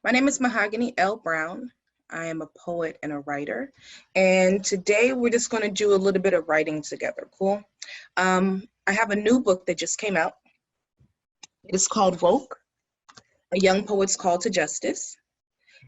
My name is Mahogany L. Browne. I am a poet and a writer. And today we're just going to do a little bit of writing together. Cool. I have a new book that just came out. It is called Woke, A Young Poet's Call to Justice.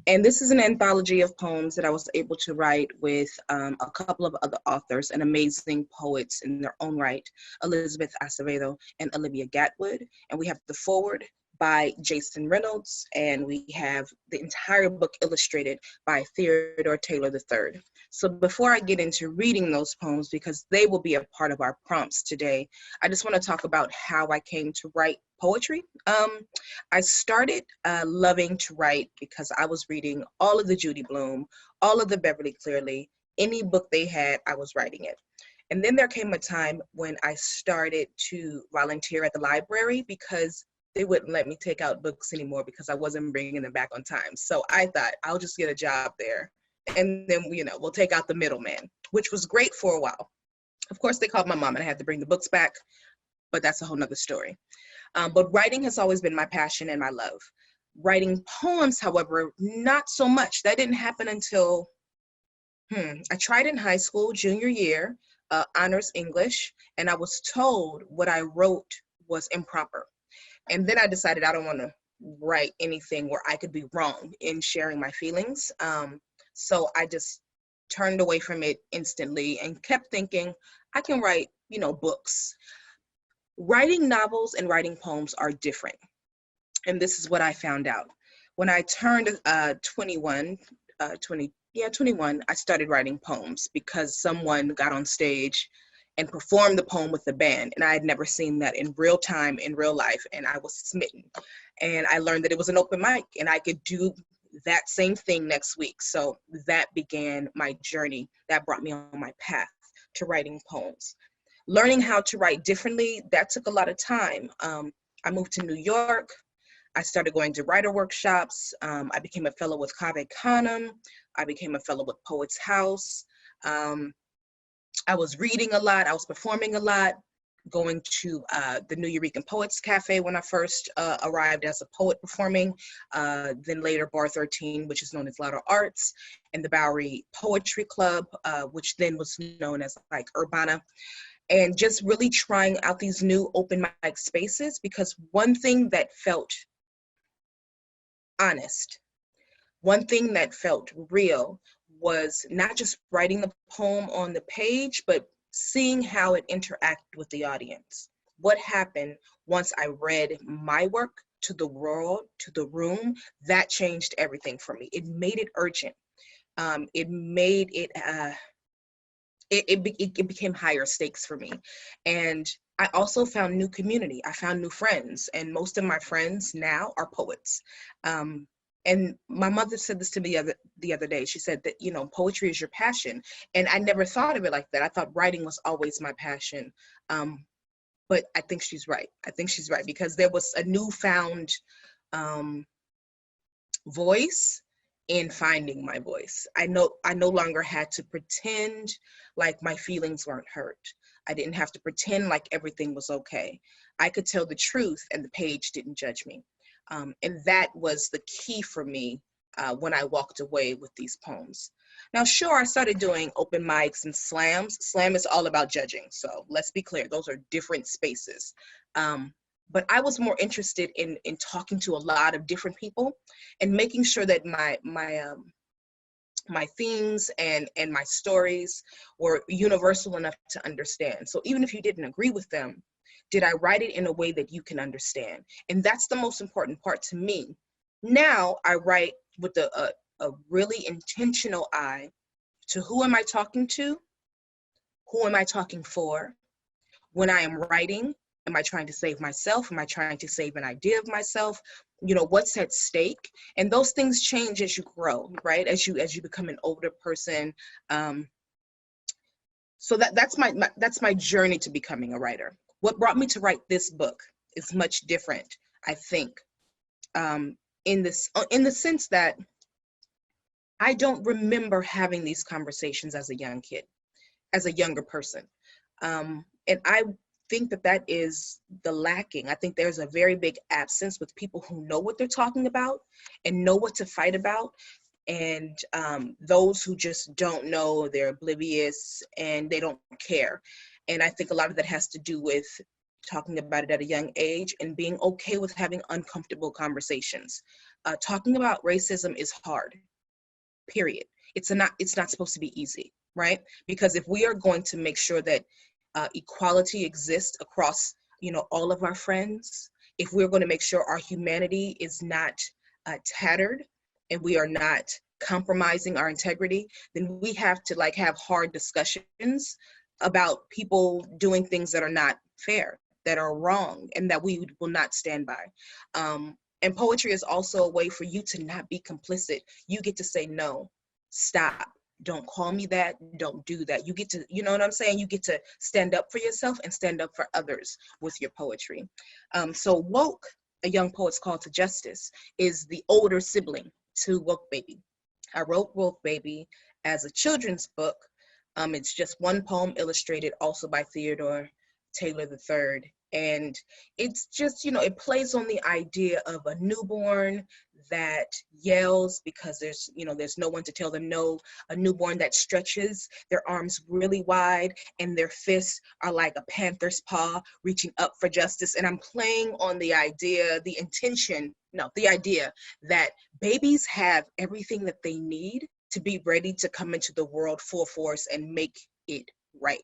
And this is an anthology of poems that I was able to write with a couple of other authors and amazing poets in their own right, Elizabeth Acevedo and Olivia Gatwood. And we have the foreword by Jason Reynolds, and we have the entire book illustrated by Theodore Taylor III. So before I get into reading those poems, because they will be a part of our prompts today, I just want to talk about how I came to write poetry. I started loving to write because I was reading all of the Judy Blume, all of the Beverly Cleary, any book they had, I was writing it. And then there came a time when I started to volunteer at the library because they wouldn't let me take out books anymore because I wasn't bringing them back on time. So I thought I'll just get a job there and then, we'll take out the middleman, which was great for a while. Of course, they called my mom and I had to bring the books back, but that's a whole nother story. But writing has always been my passion and my love. Writing poems, however, not so much. That didn't happen until, I tried in high school, junior year, honors English, and I was told what I wrote was improper. And then I decided I don't want to write anything where I could be wrong in sharing my feelings. So I just turned away from it instantly and kept thinking, I can write, books. Writing novels and writing poems are different. And this is what I found out. When I turned 21, I started writing poems because someone got on stage and performed the poem with the band. And I had never seen that in real time, in real life, and I was smitten. And I learned that it was an open mic and I could do that same thing next week. So that began my journey. That brought me on my path to writing poems. Learning how to write differently, that took a lot of time. I moved to New York. I started going to writer workshops. I became a fellow with Cave Canem. I became a fellow with Poets House. I was reading a lot. I was performing a lot, going to the New Eurekan Poets Cafe when I first arrived as a poet performing, then later Bar 13, which is known as Louder Arts, and the Bowery Poetry Club, which then was known as like Urbana. And just really trying out these new open mic spaces, because one thing that felt honest, one thing that felt real was not just writing the poem on the page, but seeing how it interacted with the audience. What happened once I read my work to the world, to the room, that changed everything for me. It made it urgent. It made it, it became higher stakes for me. And I also found new community. I found new friends, and most of my friends now are poets. And my mother said this to me the other day. She said that, poetry is your passion. And I never thought of it like that. I thought writing was always my passion. But I think she's right. I think she's right, because there was a newfound voice in finding my voice. I no longer had to pretend like my feelings weren't hurt. I didn't have to pretend like everything was okay. I could tell the truth and the page didn't judge me. And that was the key for me when I walked away with these poems. Now, sure, I started doing open mics and slams. Slam is all about judging. So let's be clear, those are different spaces. But I was more interested in talking to a lot of different people and making sure that my themes and my stories were universal enough to understand. So even if you didn't agree with them, did I write it in a way that you can understand? And that's the most important part to me. Now I write with a really intentional eye to who am I talking to? Who am I talking for? When I am writing, am I trying to save myself? Am I trying to save an idea of myself? What's at stake? And those things change as you grow, right? As you become an older person. So that's my journey to becoming a writer. What brought me to write this book is much different, I think, in the sense that I don't remember having these conversations as a young kid, as a younger person. And think that that is the lacking. I think there's a very big absence with people who know what they're talking about and know what to fight about. And those who just don't know, they're oblivious and they don't care. And I think a lot of that has to do with talking about it at a young age and being okay with having uncomfortable conversations. Talking about racism is hard, period. It's not supposed to be easy, right? Because if we are going to make sure that equality exists across, all of our friends, if we're going to make sure our humanity is not tattered and we are not compromising our integrity, then we have to have hard discussions about people doing things that are not fair, that are wrong, and that we will not stand by. And poetry is also a way for you to not be complicit. You get to say, no, stop, don't call me that, don't do that. You get to, you know what I'm saying? You get to stand up for yourself and stand up for others with your poetry. So Woke, A Young Poet's Call to Justice, is the older sibling to Woke Baby. I wrote Woke Baby as a children's book. It's just one poem illustrated also by Theodore Taylor III. And it's just, it plays on the idea of a newborn that yells because there's no one to tell them no, a newborn that stretches their arms really wide and their fists are like a panther's paw reaching up for justice. And I'm playing on the idea, the idea that babies have everything that they need to be ready to come into the world full force and make it right.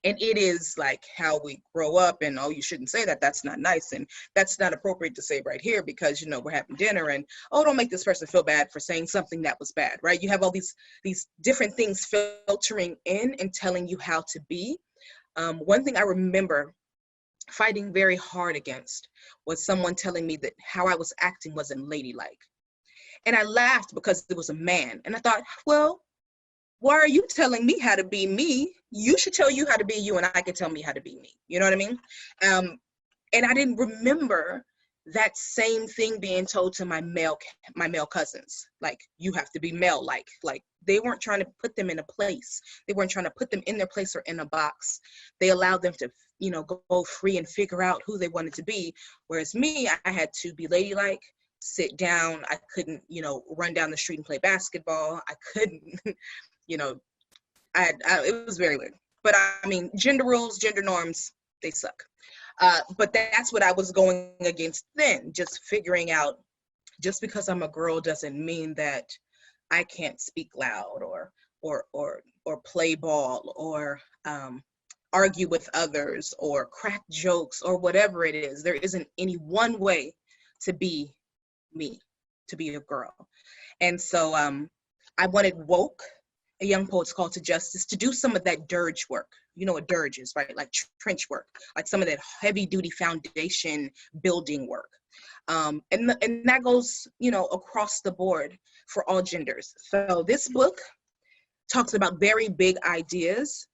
And it is like how we grow up and, oh, you shouldn't say that, that's not nice. And that's not appropriate to say right here because, we're having dinner and, oh, don't make this person feel bad for saying something that was bad, right? You have all these different things filtering in and telling you how to be. One thing I remember fighting very hard against was someone telling me that how I was acting wasn't ladylike. And I laughed because it was a man. And I thought, well, why are you telling me how to be me? You should tell you how to be you and I can tell me how to be me. You know what I mean? And I didn't remember that same thing being told to my male cousins. Like, you have to be male, like they weren't trying to put them in a place. They weren't trying to put them in their place or in a box. They allowed them to, go free and figure out who they wanted to be. Whereas me, I had to be ladylike, sit down. I couldn't, run down the street and play basketball. I couldn't, it was very weird. But I mean, gender rules, gender norms, they suck. But that's what I was going against then, just figuring out, just because I'm a girl doesn't mean that I can't speak loud or play ball or argue with others or crack jokes or whatever it is. There isn't any one way to be me, to be a girl. And so I wanted Woke, A Young Poet's Call to Justice, to do some of that dirge work. You know what dirge is, right? Like trench work, like some of that heavy duty foundation building work. And that goes, across the board for all genders. So this book talks about very big ideas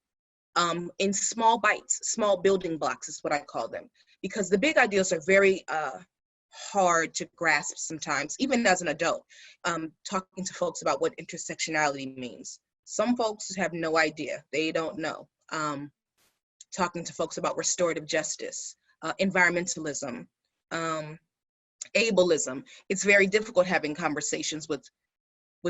in small bites, small building blocks is what I call them, because the big ideas are very hard to grasp sometimes, even as an adult, talking to folks about what intersectionality means. Some folks have no idea, they don't know. Talking to folks about restorative justice, environmentalism, ableism. It's very difficult having conversations with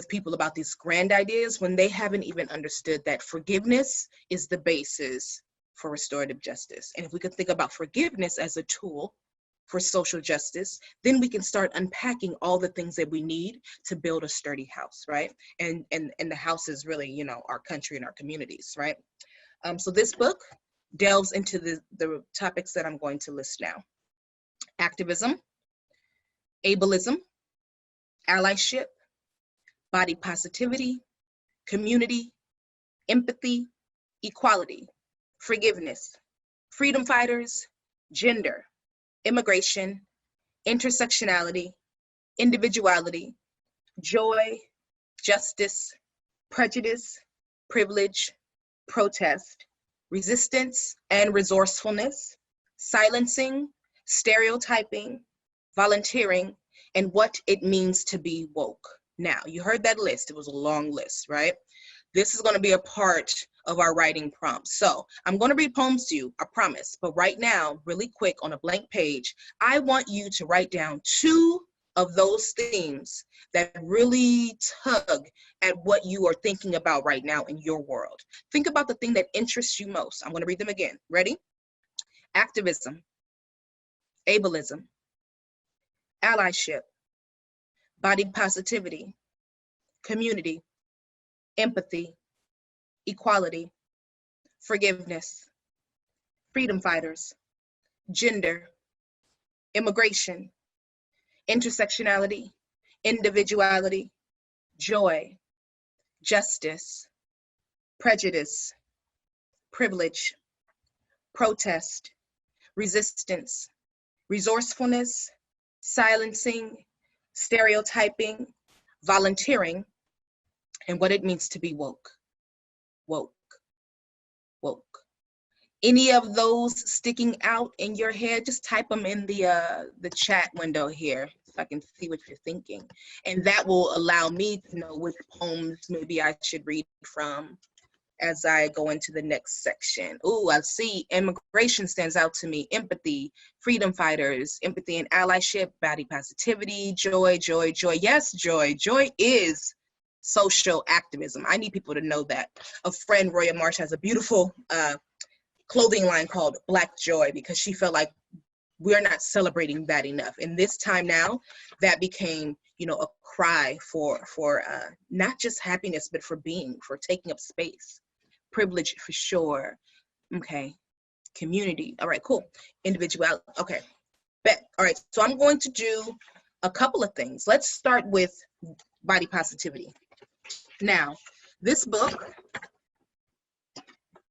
people about these grand ideas when they haven't even understood that forgiveness is the basis for restorative justice. And if we could think about forgiveness as a tool for social justice, then we can start unpacking all the things that we need to build a sturdy house, right? And the house is really, our country and our communities, right? So this book delves into the topics that I'm going to list now: activism, ableism, allyship, body positivity, community, empathy, equality, forgiveness, freedom fighters, gender, immigration, intersectionality, individuality, joy, justice, prejudice, privilege, protest, resistance and resourcefulness, silencing, stereotyping, volunteering, and what it means to be woke. Now, you heard that list. It was a long list, right? This is going to be a part of our writing prompts. So I'm going to read poems to you, I promise. But right now, really quick on a blank page, I want you to write down 2 of those themes that really tug at what you are thinking about right now in your world. Think about the thing that interests you most. I'm going to read them again. Ready? Activism, ableism, allyship, body positivity, community, empathy, equality, forgiveness, freedom fighters, gender, immigration, intersectionality, individuality, joy, justice, prejudice, privilege, protest, resistance, resourcefulness, silencing, stereotyping, volunteering, and what it means to be woke. Woke, woke. Any of those sticking out in your head, just type them in the chat window here so I can see what you're thinking. And that will allow me to know which poems maybe I should read from as I go into the next section. Ooh, I see immigration stands out to me. Empathy, freedom fighters, empathy and allyship, body positivity, joy, joy, joy. Yes, joy. Joy is social activism. I need people to know that. A friend, Roya Marsh, has a beautiful clothing line called Black Joy because she felt like we're not celebrating that enough. And this time now, that became, a cry for not just happiness, but for being, for taking up space. Privilege for sure. Okay. Community. All right, cool. Individuality. Okay. Bet. All right. So I'm going to do a couple of things. Let's start with body positivity. Now, this book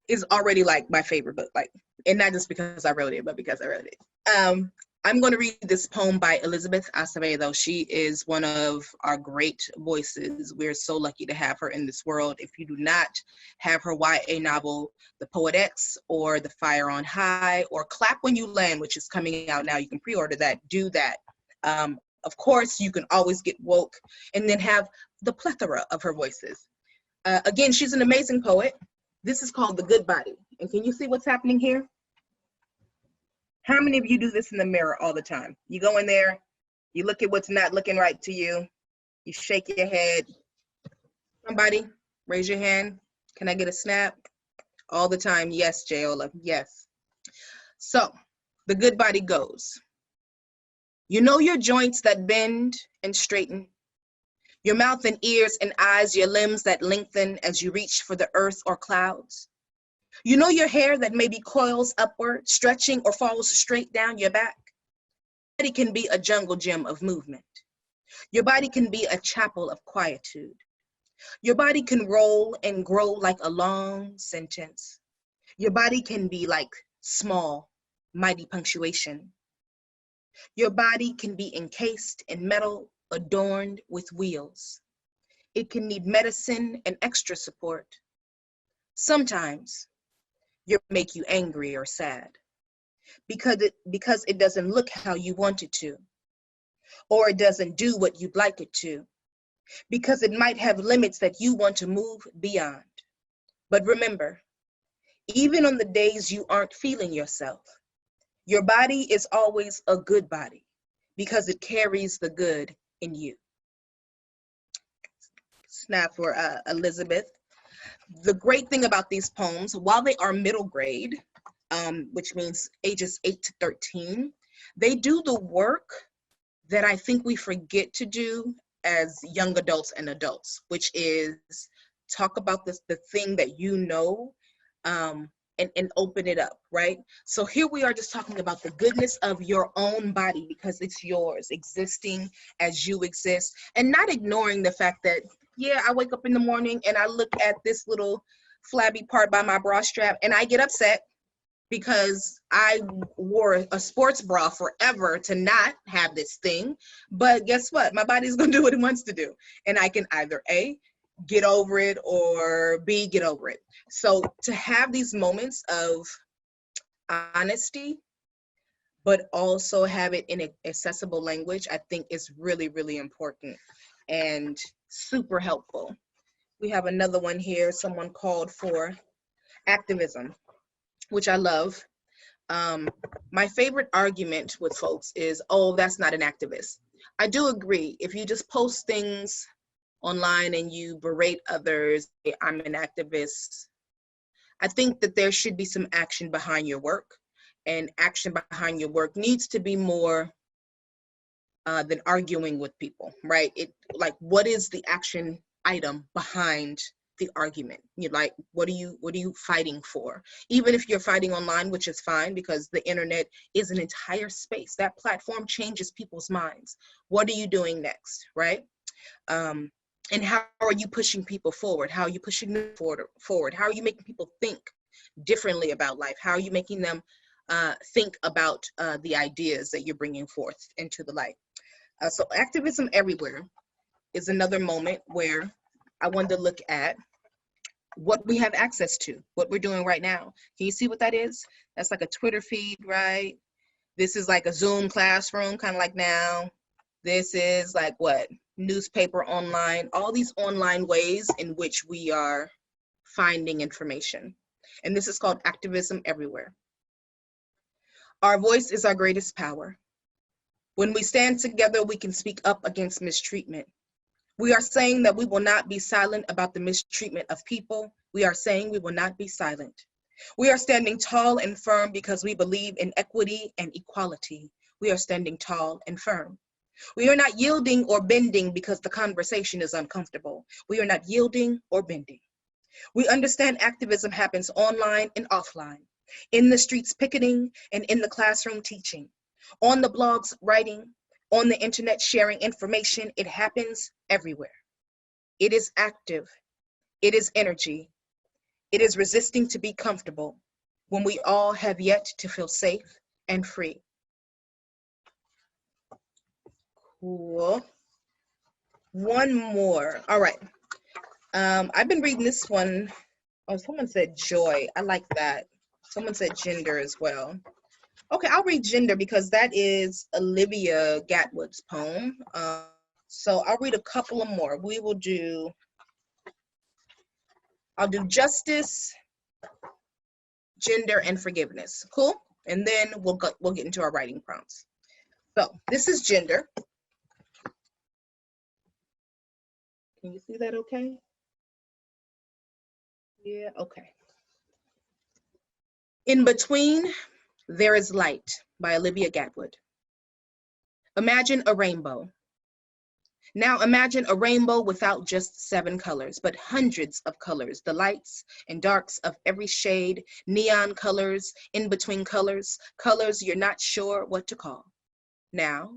is already like my favorite book, and not just because I wrote it, but because I wrote it. I'm going to read this poem by Elizabeth Acevedo. She is one of our great voices. We're so lucky to have her in this world. If you do not have her YA novel, The Poet X, or The Fire on High, or Clap When You Land, which is coming out now, you can pre-order that, do that. Of course, you can always get woke and then have the plethora of her voices. Again, she's an amazing poet. This is called The Good Body. And can you see what's happening here? How many of you do this in the mirror all the time? You go in there, you look at what's not looking right to you, you shake your head. Somebody, raise your hand. Can I get a snap? All the time. Yes, Jayola, yes. So, the good body goes. You know your joints that bend and straighten, your mouth and ears and eyes, your limbs that lengthen as you reach for the earth or clouds. You know your hair that maybe coils upward, stretching or falls straight down your back. Your body can be a jungle gym of movement. Your body can be a chapel of quietude. Your body can roll and grow like a long sentence. Your body can be like small, mighty punctuation. Your body can be encased in metal, adorned with wheels. It can need medicine and extra support. Sometimes it make you angry or sad because it doesn't look how you want it to, or it doesn't do what you'd like it to, because it might have limits that you want to move beyond. But remember, even on the days you aren't feeling yourself, your body is always a good body because it carries the good in you. Snap for Elizabeth. The great thing about these poems, while they are middle grade, which means ages 8 to 13, they do the work that I think we forget to do as young adults and adults, which is talk about the thing that you know, and open it up, right? So here we are just talking about the goodness of your own body because it's yours, existing as you exist, and not ignoring the fact that, yeah, I wake up in the morning and I look at this little flabby part by my bra strap and I get upset because I wore a sports bra forever to not have this thing. But guess what? My body's gonna do what it wants to do. And I can either A, get over it, or B, get over it. So to have these moments of honesty, but also have it in accessible language, I think is really, really important and super helpful. We have another one here. Someone called for activism, which I love. My favorite argument with folks is, oh, that's not an activist. I do agree. If you just post things online and you berate others, "Hey, I'm an activist," I think that there should be some action behind your work, and action behind your work needs to be more than arguing with people, right? Like, what is the action item behind the argument? You're like, what are you fighting for? Even if you're fighting online, which is fine because the internet is an entire space. That platform changes people's minds. What are you doing next, right? And how are you pushing people forward? How are you pushing them forward? How are you making people think differently about life? How are you making them think about the ideas that you're bringing forth into the light? So activism everywhere is another moment where I wanted to look at what we have access to, what we're doing right now. Can you see what that is? That's like a Twitter feed, right? This is like a Zoom classroom, kind of like now. This is like what? Newspaper online, all these online ways in which we are finding information. And this is called activism everywhere. Our voice is our greatest power. When we stand together, we can speak up against mistreatment. We are saying that we will not be silent about the mistreatment of people. We are saying we will not be silent. We are standing tall and firm because we believe in equity and equality. We are standing tall and firm. We are not yielding or bending because the conversation is uncomfortable. We are not yielding or bending. We understand activism happens online and offline, in the streets picketing and in the classroom teaching, on the blogs writing, on the internet sharing information. It happens everywhere. It is active. It is energy. It is resisting to be comfortable when we all have yet to feel safe and free. Cool. One more. All right. I've been reading this one. Oh, someone said joy. I like that. Someone said gender as well. Okay, I'll read gender because that is Olivia Gatwood's poem. So I'll read a couple of more. I'll do justice, gender, and forgiveness. Cool? And then we'll get into our writing prompts. So this is gender. Can you see that okay? Yeah, okay. In Between, There is Light by Olivia Gatwood. Imagine a rainbow. Now imagine a rainbow without just 7 colors, but hundreds of colors, the lights and darks of every shade, neon colors, in between colors, colors you're not sure what to call. Now,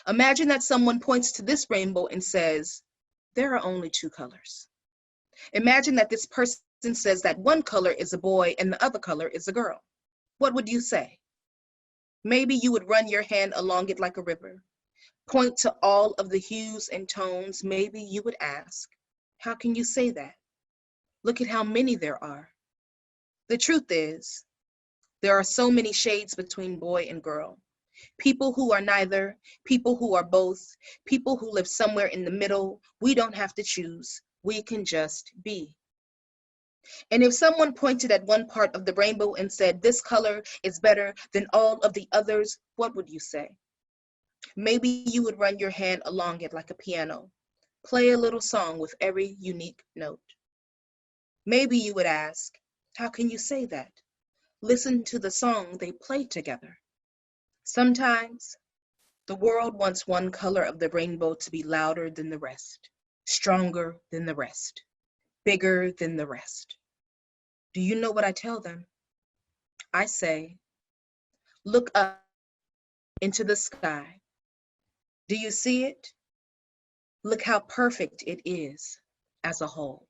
imagine that someone points to this rainbow and says, there are only 2 colors. Imagine that this person says that one color is a boy and the other color is a girl. What would you say? Maybe you would run your hand along it like a river. Point to all of the hues and tones. Maybe you would ask, how can you say that? Look at how many there are. The truth is, there are so many shades between boy and girl. People who are neither, people who are both, people who live somewhere in the middle. We don't have to choose. We can just be. And if someone pointed at one part of the rainbow and said, this color is better than all of the others, what would you say? Maybe you would run your hand along it like a piano, play a little song with every unique note. Maybe you would ask, how can you say that? Listen to the song they play together. Sometimes the world wants one color of the rainbow to be louder than the rest, stronger than the rest, bigger than the rest. Do you know what I tell them? I say, look up into the sky. Do you see it? Look how perfect it is as a whole.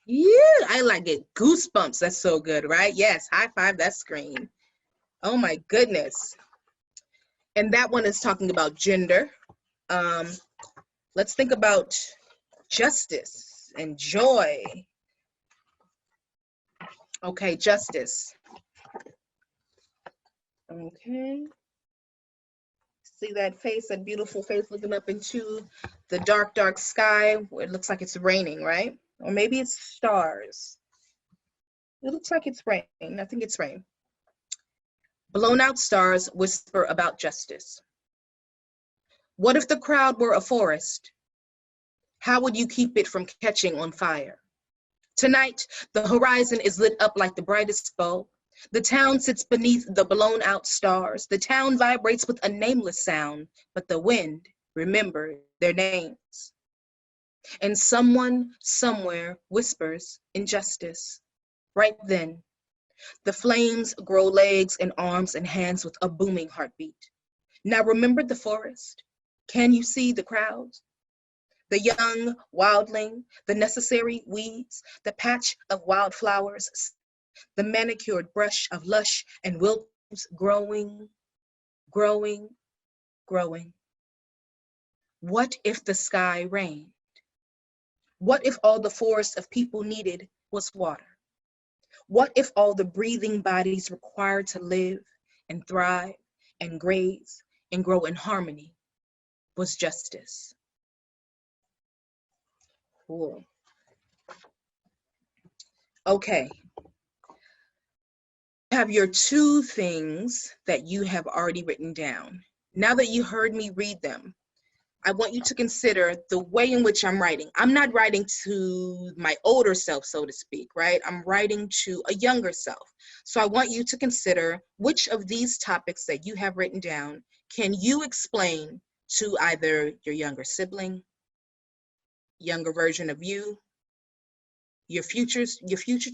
Yeah, I like it. Goosebumps. That's so good, right? Yes, high five that screen. Oh my goodness. And that one is talking about gender. Let's think about justice and joy. Okay, justice. Okay. See that face, that beautiful face looking up into the dark, dark sky where it looks like it's raining, right? Or maybe it's stars. It looks like it's rain. I think it's rain. Blown out stars whisper about justice. What if the crowd were a forest? How would you keep it from catching on fire? Tonight, the horizon is lit up like the brightest bulb. The town sits beneath the blown out stars. The town vibrates with a nameless sound, but the wind remembers their names. And someone somewhere whispers injustice. Right then, the flames grow legs and arms and hands with a booming heartbeat. Now remember the forest. Can you see the crowds? The young wildling, the necessary weeds, the patch of wildflowers, the manicured brush of lush and wilt growing, growing, growing. What if the sky rained? What if all the forest of people needed was water? What if all the breathing bodies required to live and thrive and graze and grow in harmony was justice? Cool. Okay. Have your two things that you have already written down. Now that you heard me read them, I want you to consider the way in which I'm writing. I'm not writing to my older self, so to speak, right? I'm writing to a younger self. So I want you to consider which of these topics that you have written down can you explain to either your younger sibling, younger version of you, your future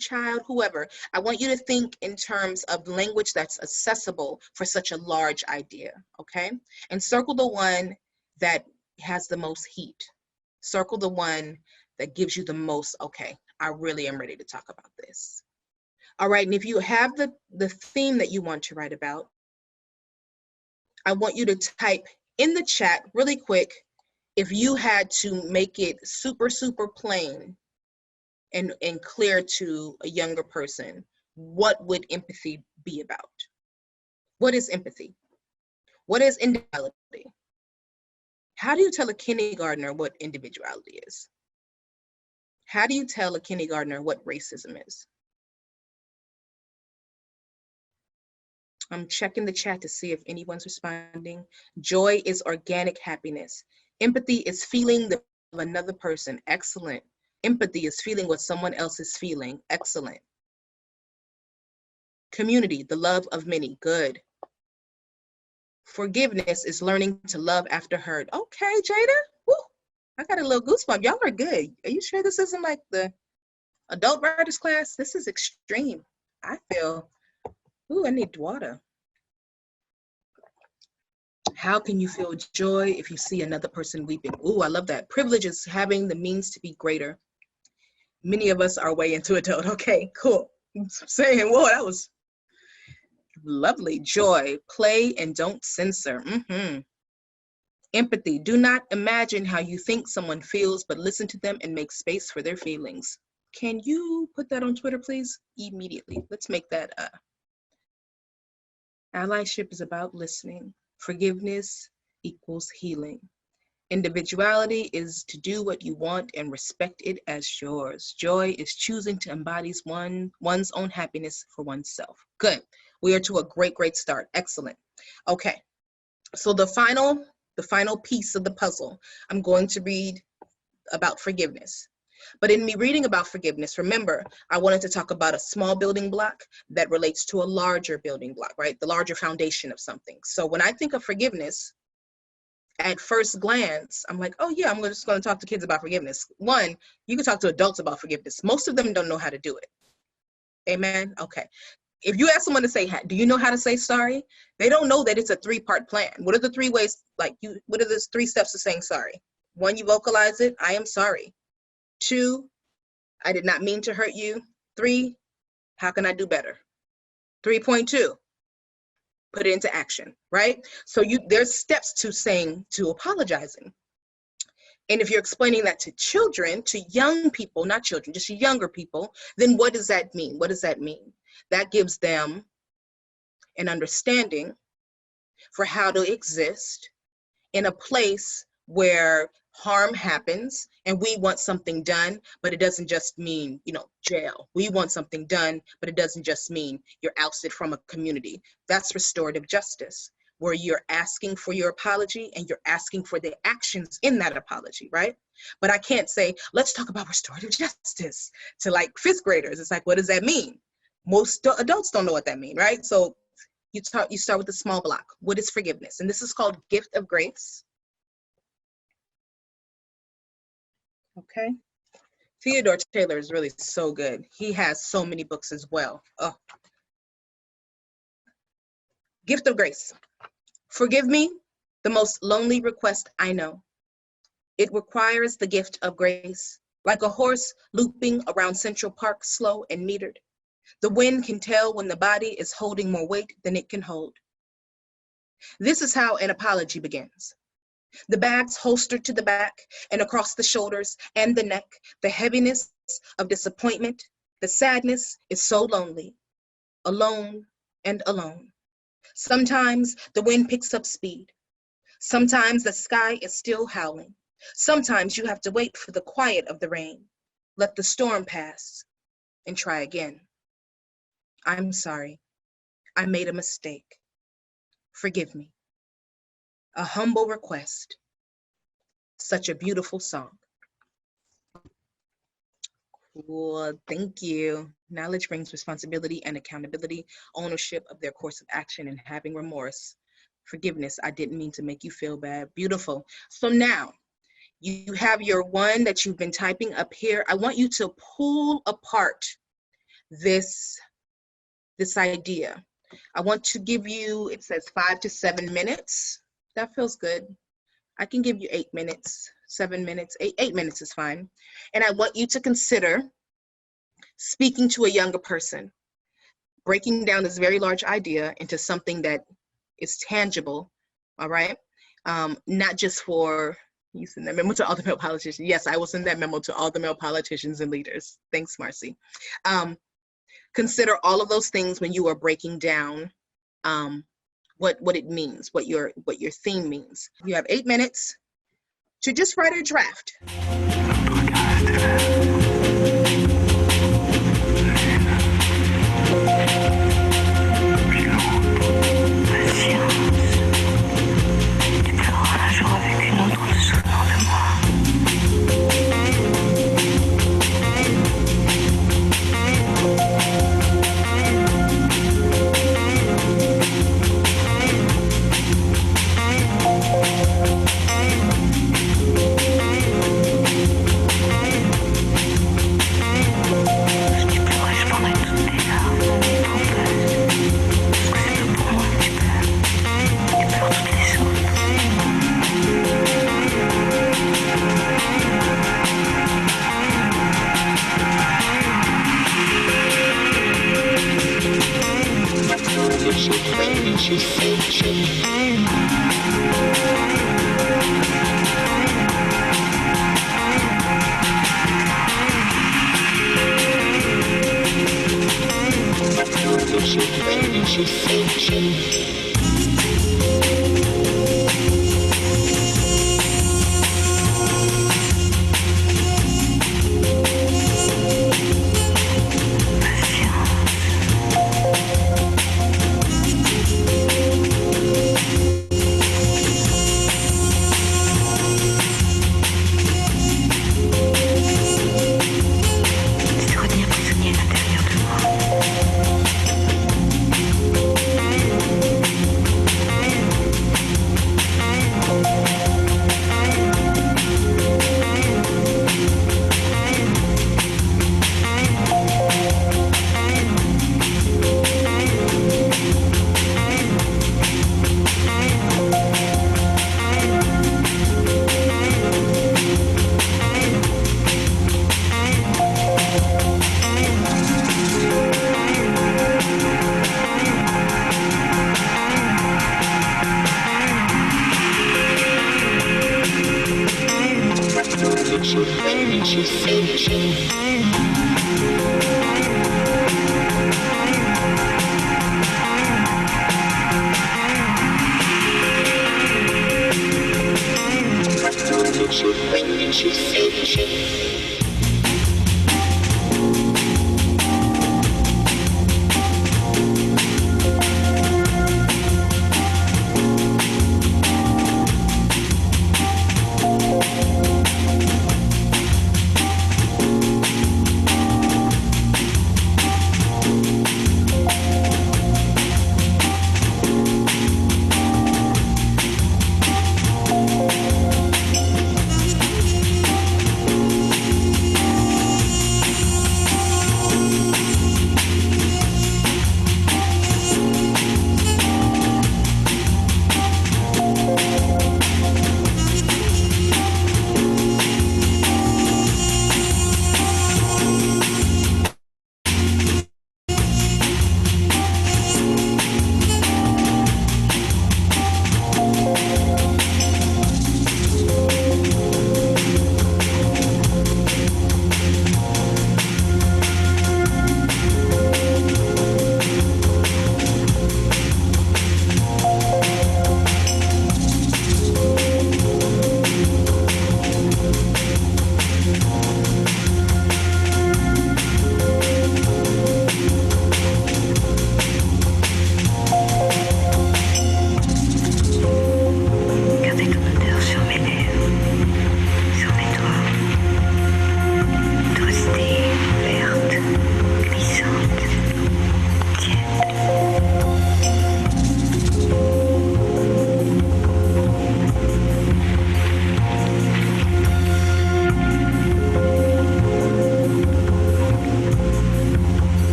child, whoever. I want you to think in terms of language that's accessible for such a large idea, okay? And circle the one that has the most heat. Circle the one that gives you the most, okay, I really am ready to talk about this. All right, and if you have the theme that you want to write about, I want you to type in the chat really quick, if you had to make it super, super plain and clear to a younger person, what would empathy be about? What is empathy? What is individuality? How do you tell a kindergartner what individuality is? How do you tell a kindergartner what racism is? I'm checking the chat to see if anyone's responding. Joy is organic happiness. Empathy is feeling the of another person. Excellent. Empathy is feeling what someone else is feeling. Excellent. Community, the love of many. Good. Forgiveness is learning to love after hurt. Okay, Jada. Woo. I got a little goosebump. Y'all are good. Are you sure this isn't like the adult writers class? This is extreme. I feel, ooh, I need water. How can you feel joy if you see another person weeping? Ooh, I love that. Privilege is having the means to be greater. Many of us are way into adult. Okay, cool. I'm saying, whoa, that was lovely. Joy, play and don't censor. Empathy, do not imagine how you think someone feels, but listen to them and make space for their feelings. Can you put that on Twitter, please? Immediately. Let's make that allyship is about listening. Forgiveness equals healing. Individuality is to do what you want and respect it as yours. Joy is choosing to embody one's own happiness for oneself. Good. We are to a great, great start. Excellent. Okay. So the final piece of the puzzle, I'm going to read about forgiveness. But in me reading about forgiveness, remember, I wanted to talk about a small building block that relates to a larger building block, right? The larger foundation of something. So when I think of forgiveness, at first glance, I'm like, oh yeah, I'm just going to talk to kids about forgiveness. One, you can talk to adults about forgiveness. Most of them don't know how to do it. Amen? Okay. If you ask someone to say, do you know how to say sorry? They don't know that it's a 3-part plan. What are the 3 ways, what are the 3 steps to saying sorry? 1, you vocalize it, I am sorry. 2, I did not mean to hurt you. 3, how can I do better? 3.2, put it into action, right? So there's steps to apologizing. And if you're explaining that to children, to young people, not children, just younger people, then what does that mean? What does that mean? That gives them an understanding for how to exist in a place where harm happens and we want something done, but it doesn't just mean, jail. We want something done, but it doesn't just mean you're ousted from a community. That's restorative justice, where you're asking for your apology and you're asking for the actions in that apology, right? But I can't say, let's talk about restorative justice to like fifth graders. It's like, what does that mean? Most adults don't know what that means, right? So you start with the small block. What is forgiveness? And this is called gift of grace. Okay. Theodore Taylor is really so good. He has so many books as well. Oh. Gift of grace. Forgive me, the most lonely request I know. It requires the gift of grace, like a horse looping around Central Park, slow and metered. The wind can tell when the body is holding more weight than it can hold. This is how an apology begins. The bags holstered to the back and across the shoulders and the neck, the heaviness of disappointment, the sadness is so lonely, alone and alone. Sometimes the wind picks up speed. Sometimes the sky is still howling. Sometimes you have to wait for the quiet of the rain. Let the storm pass and try again. I'm sorry. I made a mistake. Forgive me. A humble request. Such a beautiful song. Cool, thank you. Knowledge brings responsibility and accountability, ownership of their course of action, and having remorse. Forgiveness, I didn't mean to make you feel bad. Beautiful. So now, you have your one that you've been typing up here. I want you to pull apart this idea. I want to give you, it says 5 to 7 minutes. That feels good. I can give you 8 minutes, 7 minutes, 8 minutes is fine. And I want you to consider speaking to a younger person, breaking down this very large idea into something that is tangible, all right? Not just for, you send that memo to all the male politicians. Yes, I will send that memo to all the male politicians and leaders. Thanks, Marcy. Consider all of those things when you are breaking down what it means, what your theme means. You have 8 minutes to just write a draft.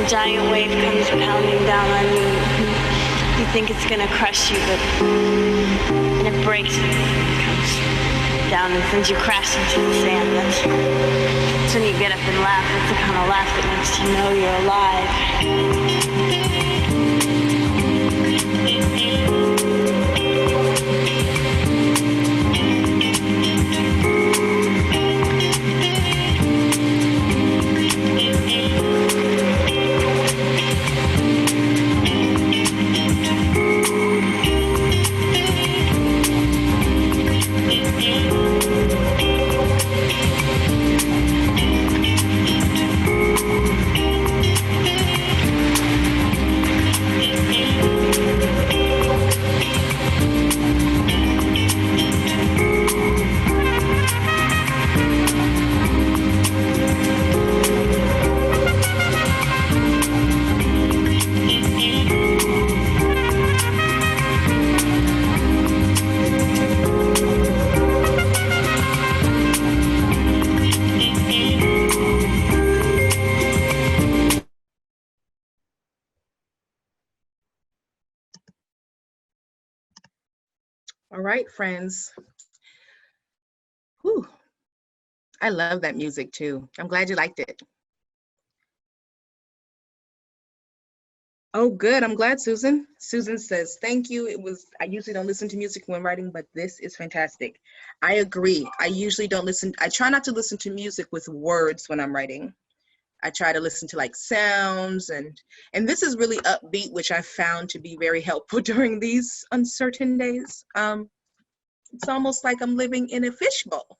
a giant wave comes pounding down on you. You think it's gonna crush you, but and it breaks and it comes down and sends you crashing to the sand. That's when you get up and laugh. That's the kind of laugh that makes you know you're alive. All right, friends. Whew. I love that music too. I'm glad you liked it. Oh, good. I'm glad, Susan. Susan says, thank you. I usually don't listen to music when writing, but this is fantastic. I agree. I usually don't listen. I try not to listen to music with words when I'm writing. I try to listen to like sounds and this is really upbeat, which I found to be very helpful during these uncertain days. It's almost like I'm living in a fishbowl,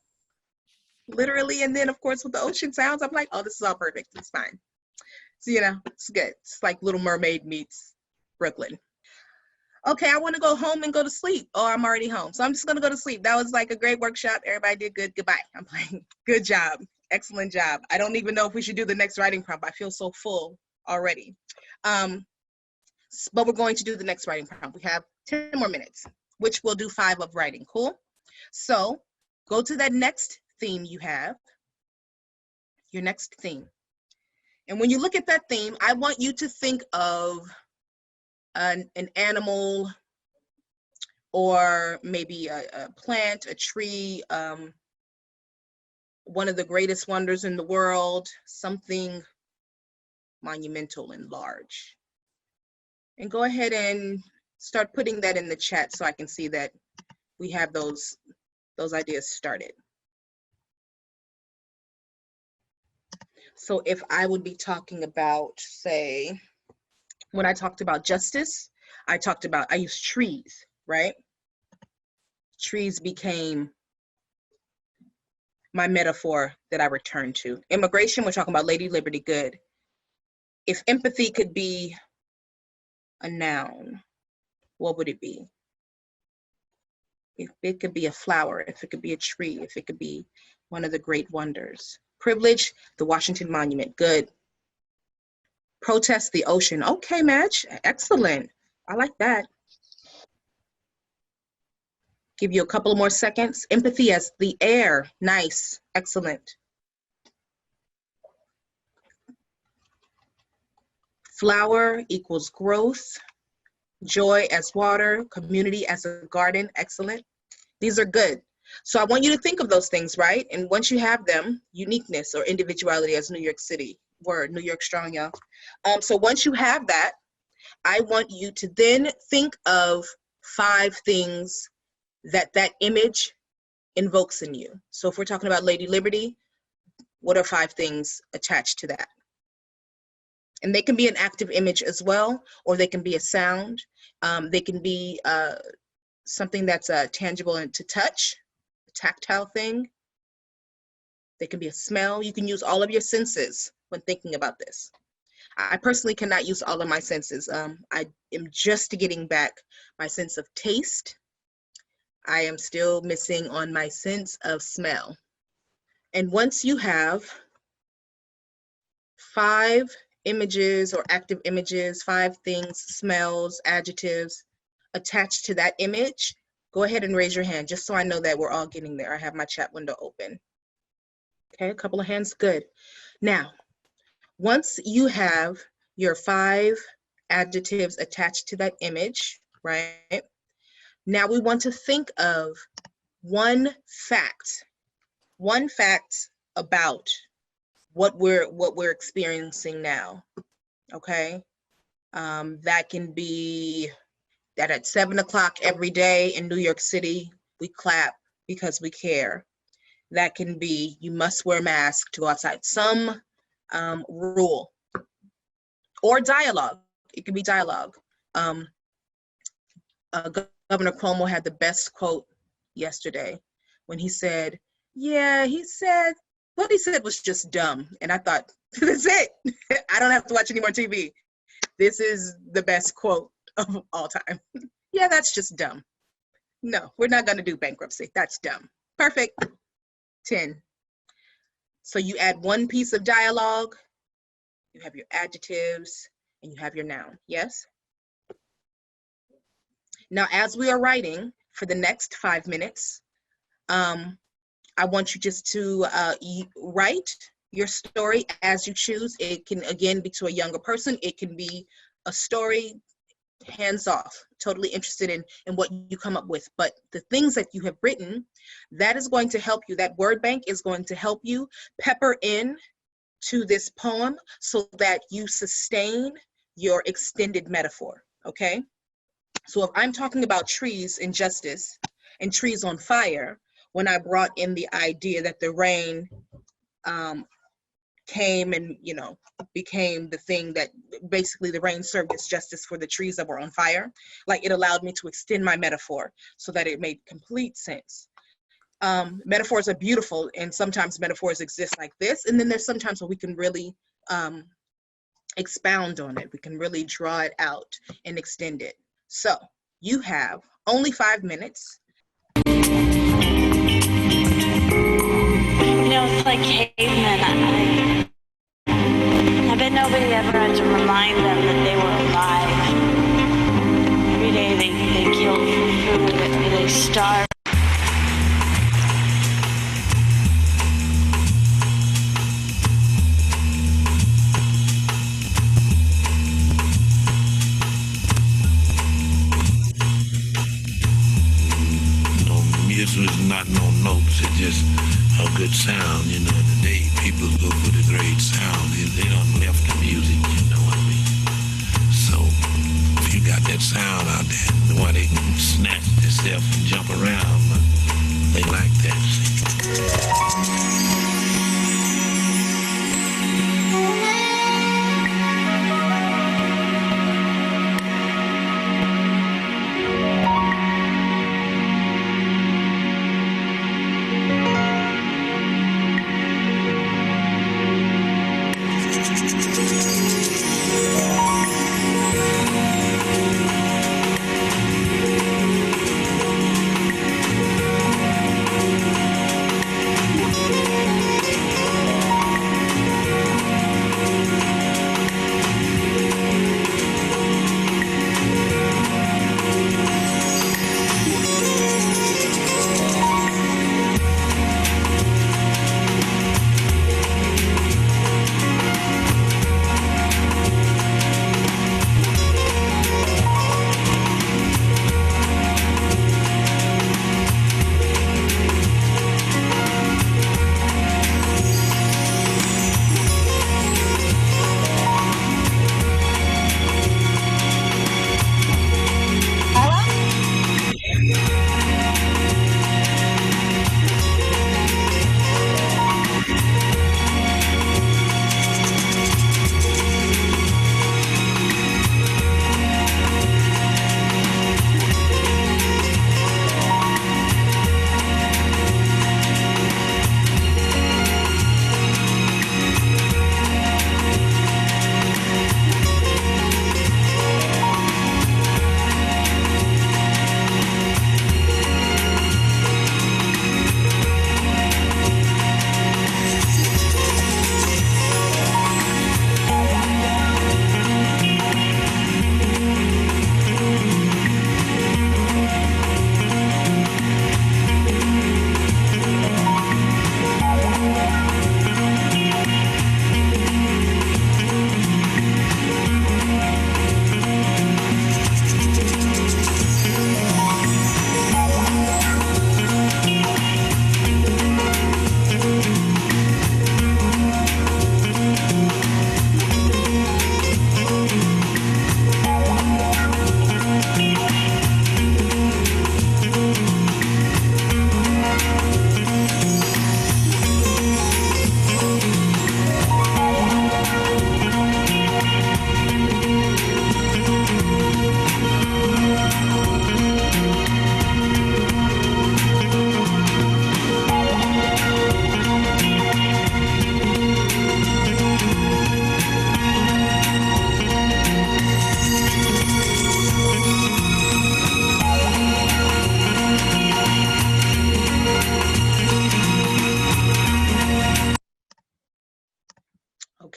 literally. And then of course with the ocean sounds, I'm like, oh, this is all perfect. It's fine. So, you know, it's good. It's like Little Mermaid meets Brooklyn. Okay, I want to go home and go to sleep. Oh, I'm already home. So I'm just going to go to sleep. That was like a great workshop. Everybody did good. Goodbye. I'm playing. Good job. Excellent job. I don't even know if we should do the next writing prompt. I feel so full already. But we're going to do the next writing prompt. We have 10 more minutes, which we'll do 5 of writing. Cool? So go to that next theme you have, your next theme. And when you look at that theme, I want you to think of an animal, or maybe a plant, a tree, one of the greatest wonders in the world, something monumental and large. And go ahead and start putting that in the chat so I can see that we have those ideas started. So if I would be talking about, say, when I talked about justice, I used trees, right? Trees became my metaphor that I returned to. Immigration, we're talking about Lady Liberty, good. If empathy could be a noun, what would it be? If it could be a flower, if it could be a tree, if it could be one of the great wonders. Privilege, the Washington Monument, good. Protest, the ocean, okay, match, excellent. I like that. Give you a couple more seconds. Empathy as the air, nice, excellent. Flower equals growth. Joy as water, community as a garden, excellent. These are good. So I want you to think of those things, right? And once you have them, uniqueness or individuality as New York City, word, New York strong, y'all. So once you have that, I want you to then think of 5 things that image invokes in you. So if we're talking about Lady Liberty, what are 5 things attached to that? And they can be an active image as well, or they can be a sound. They can be something that's tangible and to touch, a tactile thing. They can be a smell. You can use all of your senses when thinking about this. I personally cannot use all of my senses. I am just getting back my sense of taste. I am still missing on my sense of smell. And once you have 5 images or active images, 5 things, smells, adjectives attached to that image, go ahead and raise your hand just so I know that we're all getting there. I have my chat window open. Okay, a couple of hands, good. Now, once you have your 5 adjectives attached to that image, right? Now we want to think of one fact about what we're experiencing now, okay? That can be that at 7 o'clock every day in New York City, we clap because we care. That can be you must wear a mask to go outside. Some rule or dialogue. It can be dialogue. Governor Cuomo had the best quote yesterday when he said, yeah, what he said was just dumb. And I thought, that's it. I don't have to watch any more TV. This is the best quote of all time. Yeah, that's just dumb. No, we're not going to do bankruptcy. That's dumb. Perfect. 10. So you add 1 piece of dialogue, you have your adjectives, and you have your noun. Yes? Now, as we are writing for the next 5 minutes, I want you just to write your story as you choose. It can, again, be to a younger person. It can be a story, hands off, totally interested in what you come up with. But the things that you have written, that is going to help you. That word bank is going to help you pepper in to this poem so that you sustain your extended metaphor, okay? So if I'm talking about trees and justice and trees on fire, when I brought in the idea that the rain came and, became the thing that basically the rain served as justice for the trees that were on fire, like it allowed me to extend my metaphor so that it made complete sense. Metaphors are beautiful, and sometimes metaphors exist like this, and then there's sometimes where we can really expound on it. We can really draw it out and extend it. So you have only 5 minutes. It's like cavemen. I've been nobody ever had to remind them that they were alive. Every day they killed for food, every day they starved. Music is not no notes, it's just a good sound, you know. Today people look for the great sound. They don't left the music, you know what I mean? So if you got that sound out there, why they can snatch themselves and jump around, but they like that.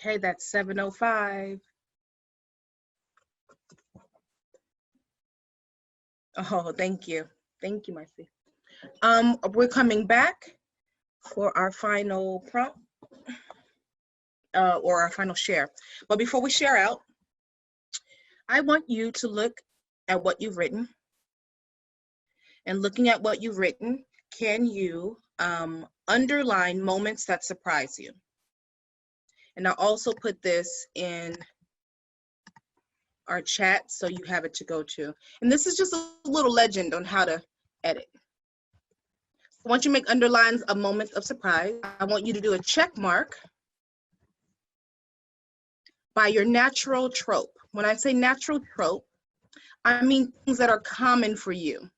Okay, that's 7:05. Oh, thank you. Thank you, Marcy. We're coming back for our final prompt or our final share. But before we share out, I want you to look at what you've written. And looking at what you've written, can you underline moments that surprise you? And I'll also put this in our chat so you have it to go to. And this is just a little legend on how to edit. Once you make underlines of moments of surprise, I want you to do a check mark by your natural trope. When I say natural trope, I mean things that are common for you.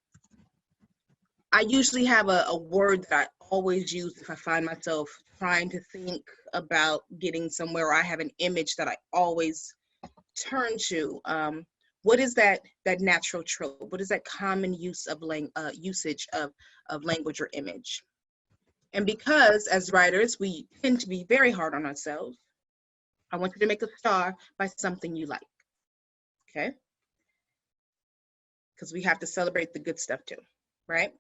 I usually have a word that I always use if I find myself trying to think about getting somewhere, or I have an image that I always turn to. What is that natural trope? What is that common use of usage of language or image? And because as writers, we tend to be very hard on ourselves, I want you to make a star by something you like, okay? Because we have to celebrate the good stuff too, right?